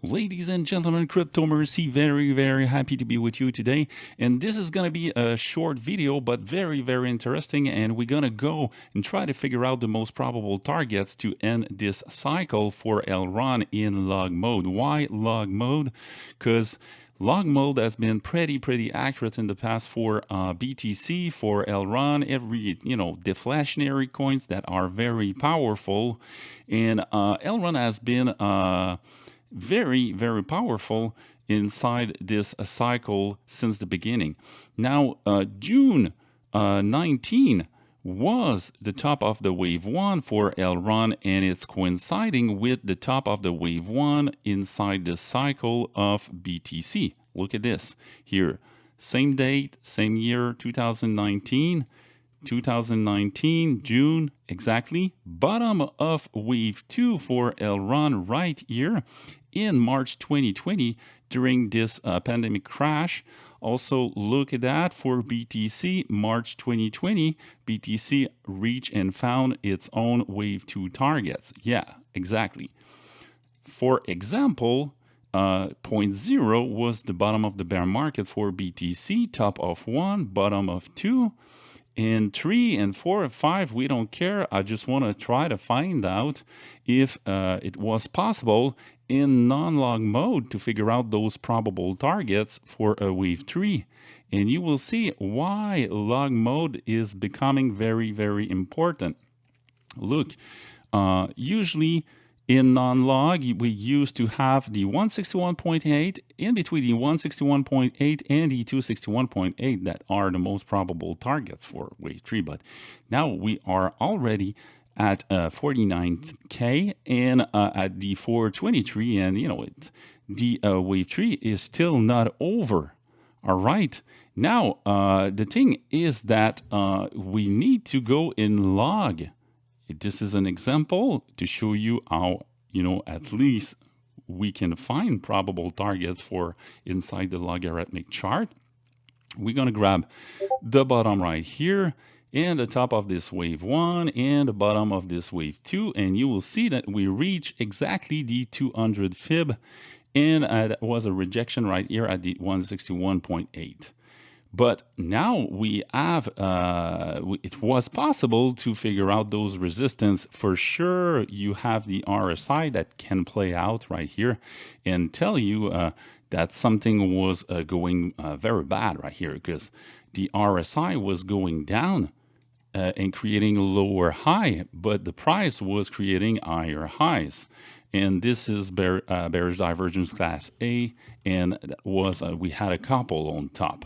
Ladies and gentlemen, Crypto Mercy, very happy to be with you today. And this is going to be a short video, but very interesting. And we're going to go and try to figure out the most probable targets to end this cycle for Elrond in log mode. Why log mode? Because log mode has been pretty accurate in the past for BTC, for Elrond, every, deflationary coins that are very powerful. And Elrond has been very powerful inside this cycle since the beginning. Now, June 19 was the top of the wave 1 for Elrond, and it's coinciding with the top of the wave 1 inside the cycle of BTC. Look at this here. Same date, same year, 2019, June, exactly. Bottom of wave 2 for Elrond right here in March 2020 during this pandemic crash. Also look at that for BTC, March 2020, BTC reached and found its own wave 2 targets. Yeah, exactly. For example, point 0 was the bottom of the bear market for BTC, top of 1, bottom of 2. In 3 and 4 and 5, we don't care. I just want to try to find out if it was possible in non-log mode to figure out those probable targets for a wave 3. And you will see why log mode is becoming very important. Look, usually in non-log, we used to have the 161.8 in between the 161.8 and the 261.8 that are the most probable targets for wave 3. But now we are already at 49K and at the 423, and the wave 3 is still not over. All right. Now, the thing is that we need to go in log. This is an example to show you how, at least we can find probable targets for inside the logarithmic chart. We're going to grab the bottom right here and the top of this wave 1 and the bottom of this wave 2. And you will see that we reach exactly the 200 fib. And that was a rejection right here at the 161.8. But now we have, it was possible to figure out those resistance. For sure, you have the RSI that can play out right here and tell you that something was going very bad right here, because the RSI was going down and creating a lower high, but the price was creating higher highs. And this is bearish divergence class A, and that was we had a couple on top.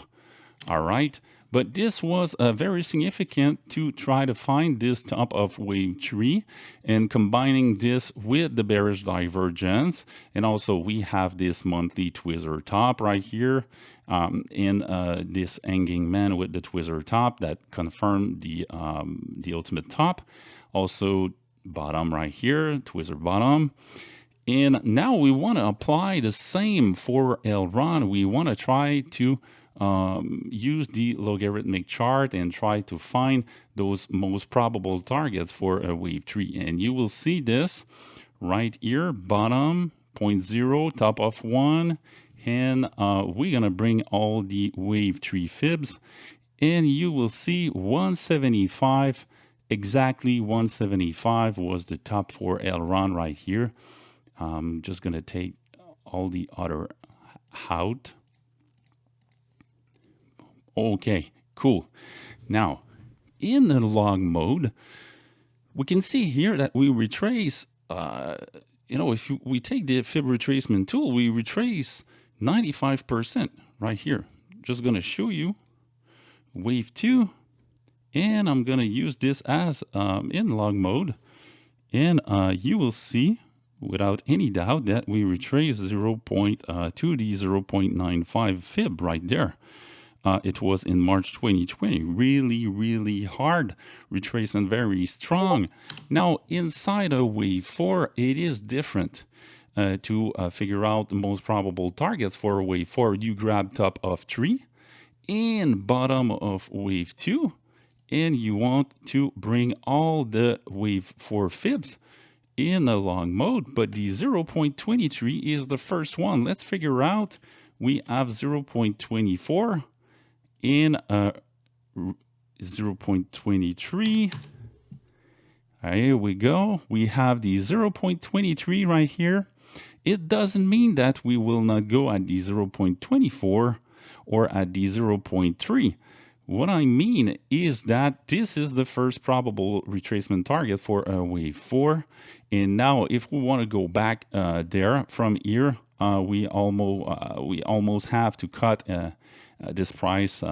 All right, but this was very significant to try to find this top of wave 3 and combining this with the bearish divergence. And also we have this monthly Twizzler top right here in this hanging man with the Twizzler top that confirmed the ultimate top. Also bottom right here, Twizzler bottom. And now we want to apply the same for Elrond. We want to try to use the logarithmic chart and try to find those most probable targets for a wave 3. And you will see this right here, bottom, 0.0, top of 1. And we're going to bring all the wave 3 fibs. And you will see 175, exactly 175 was the top for Elrond right here. I'm just going to take all the other out. Okay, cool. Now, in the log mode, we can see here that we retrace, if we take the fib retracement tool, we retrace 95% right here. Just going to show you wave 2, and I'm going to use this as in log mode, and you will see without any doubt that we retrace 0.2 the 0.95 fib right there. It was in March 2020. Really hard retracement, very strong. Now, inside of wave 4, it is different. To figure out the most probable targets for wave 4, you grab top of 3 and bottom of wave 2, and you want to bring all the wave 4 fibs in a long mode, but the 0.23 is the first one. Let's figure out. We have 0.24 in 0.23. Here we go. We have the 0.23 right here. It doesn't mean that we will not go at the 0.24 or at the 0.3. What I mean is that this is the first probable retracement target for wave 4. And now if we want to go back there from here, we almost have to cut this price.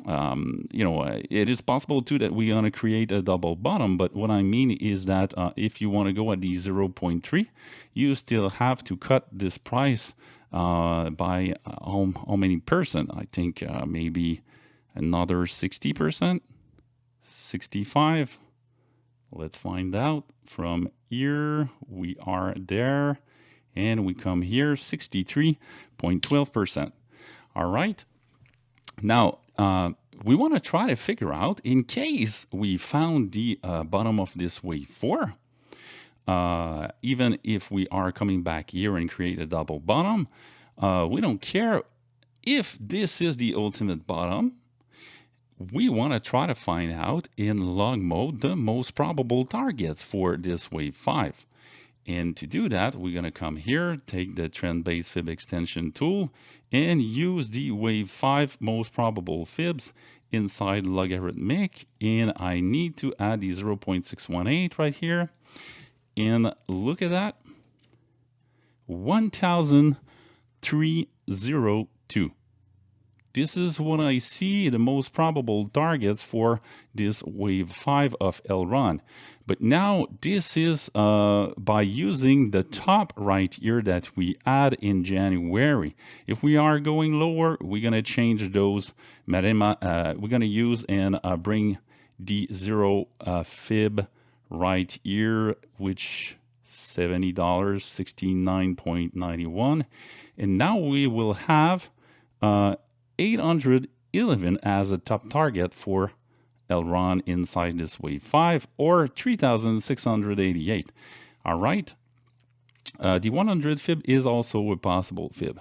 It is possible too that we're going to create a double bottom, but what I mean is that if you want to go at the 0.3, you still have to cut this price by how many percent? I think maybe another 60%, 65. Let's find out. From here, we are there, and we come here, 63.12%. All right. Now, we want to try to figure out, in case we found the bottom of this wave 4, even if we are coming back here and create a double bottom, we don't care if this is the ultimate bottom. We want to try to find out in long mode the most probable targets for this wave 5. And to do that, we're going to come here, take the trend-based fib extension tool, and use the wave 5 most probable fibs inside logarithmic. And I need to add the 0.618 right here. And look at that, 1,302. This is what I see the most probable targets for this wave 5 of Elrond. But now this is by using the top right here that we add in January. If we are going lower, we're going to change those. We're going to use and bring the 0 fib right here, which $70, 69.91. And now we will have 811 as a top target for Elrond inside this wave 5, or 3,688. All right. The 100 fib is also a possible fib.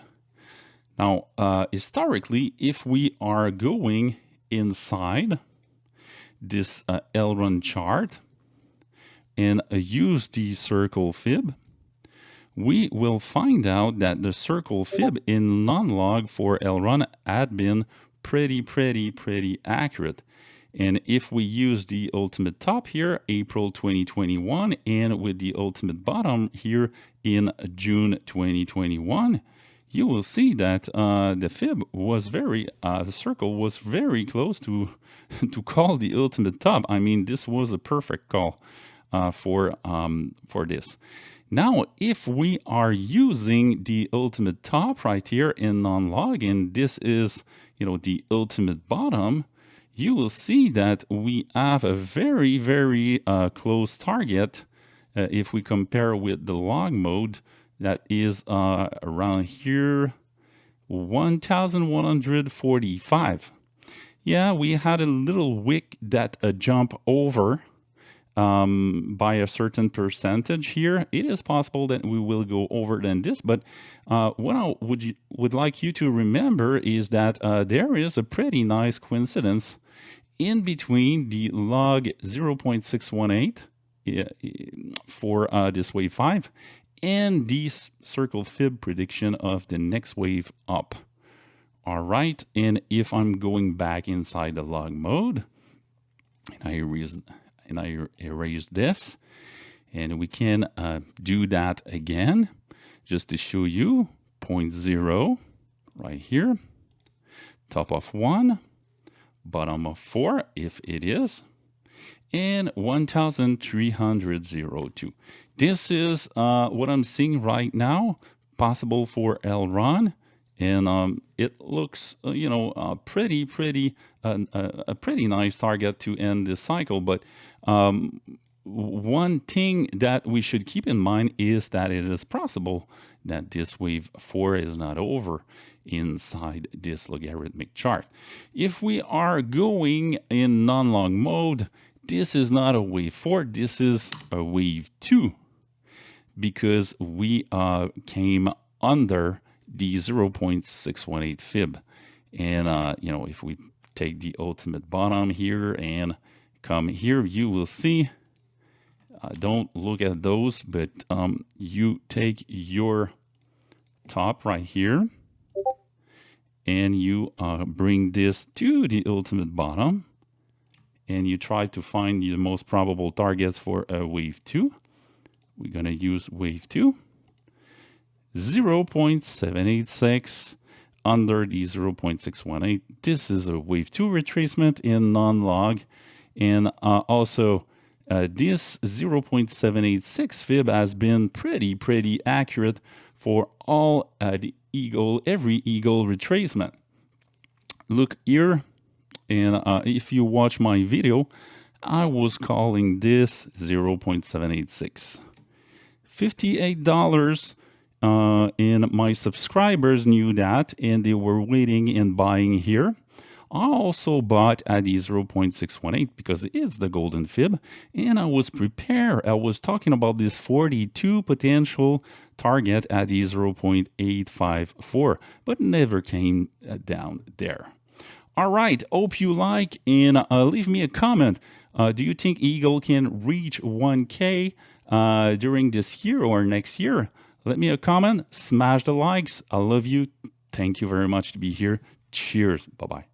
Now, historically, if we are going inside this Elrond chart and use the circle fib, we will find out that the circle fib in non-log for Elrond had been pretty accurate. And if we use the ultimate top here, April 2021, and with the ultimate bottom here in June 2021, you will see that the fib was the circle was very close to call the ultimate top. I mean, this was a perfect call for this. Now, if we are using the ultimate top right here in non-log, and this is, the ultimate bottom, you will see that we have a very close target if we compare with the log mode that is around here, 1,145. Yeah, we had a little wick that jump over by a certain percentage here. It is possible that we will go over than this, but what I would like you to remember is that there is a pretty nice coincidence in between the log 0.618 for this wave 5 and the circle fib prediction of the next wave up. All right, and if I'm going back inside the log mode, and I erase this, and we can do that again just to show you 0.0 right here, top of 1, bottom of 4 if it is, and 1,302. This is what I'm seeing right now, possible for Elrond, and it looks a pretty nice target to end this cycle. But one thing that we should keep in mind is that it is possible that this wave 4 is not over inside this logarithmic chart. If we are going in non-long mode, this is not a wave 4, this is a wave 2. because we came under the 0.618 fib. And, if we take the ultimate bottom here and come here, you will see, don't look at those, but you take your top right here and you bring this to the ultimate bottom and you try to find the most probable targets for wave 2. We're going to use wave 2. 0.786 under the 0.618. This is a wave 2 retracement in non-log. And also, this 0.786 fib has been pretty accurate for all the eGOLD, every eGOLD retracement. Look here, and if you watch my video, I was calling this 0.786. $58, and my subscribers knew that, and they were waiting and buying here. I also bought at the 0.618 because it's the golden fib, and I was prepared. I was talking about this 42 potential target at the 0.854, but never came down there. All right, hope you like, and leave me a comment. Do you think eGOLD can reach 1K during this year or next year? Let me a comment, smash the likes. I love you. Thank you very much to be here. Cheers. Bye-bye.